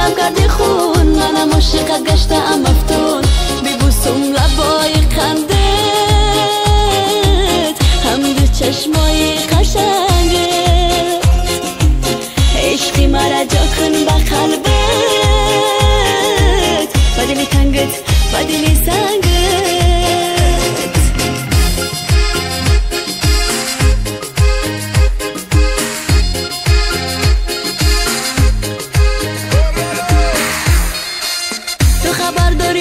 دلم کردی خون منم عاشقت گشتم مفتون ببوسم لبای خندت هم دو چشمای قشنگت عشقی مرا جا کن به قلبت با دل تنگت با دل سنگت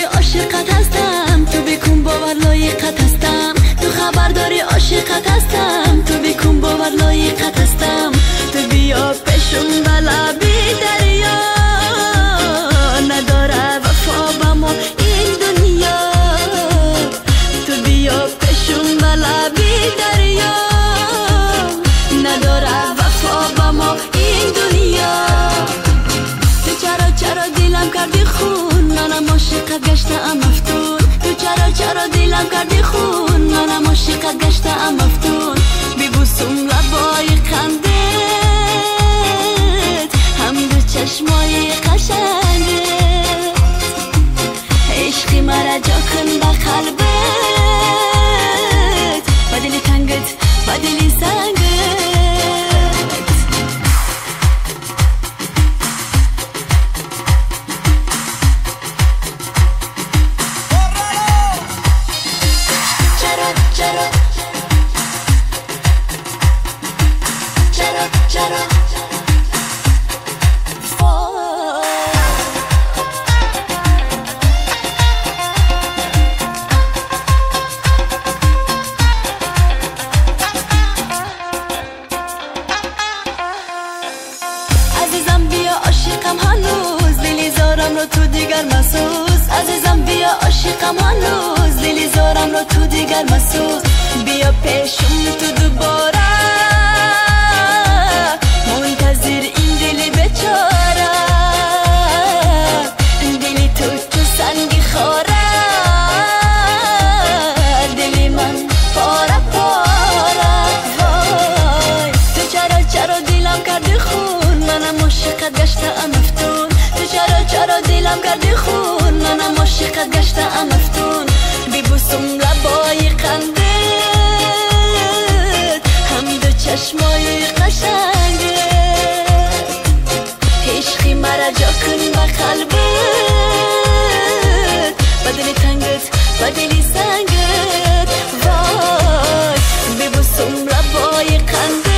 عاشقت هستم تو بکن باور لایقت هستم تو خبر داری عاشقت هستم تو بکن باور لایقت هستم تو بیا پیشم بلبی دریا نداره وفا با ما این دنیا تو بیا پیشم بلبی دریا نداره وفا با ما این دنیا تو چرا دلم کردی خون منم عاشقت گشتم مفتون تو چرا دلم کردی خون منم عاشقت گشتم مفتون ببوسم لبای خندت هم دو چشمای قشنگت عشقی مرا جا کن به قلبت با دل تنگت با دل سنگت عزیزم بیا عاشقم هنوز دلی زارم رو تو دیگر مسوز عزیزم بیا عاشقم هنوز دلی زارم رو تو دیگر مسوز بیا پیشم تو دوباره منتظر این دلی بیچاره دلی تو سنگی خوره دلی من پاره پاره وای تو چرا دلم کردی خون منم عاشقت گشتم مفتون تو چرا دلم کردی خون منم عاشقت گشتم مفتون ببوسم لبای خندت هم دو چشمای قشنگت عشقی مرا جا کن به قلبت با دل تنگت با دل سنگت وای ببوسم لبای خندت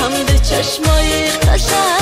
هم دو چشمای قشنگت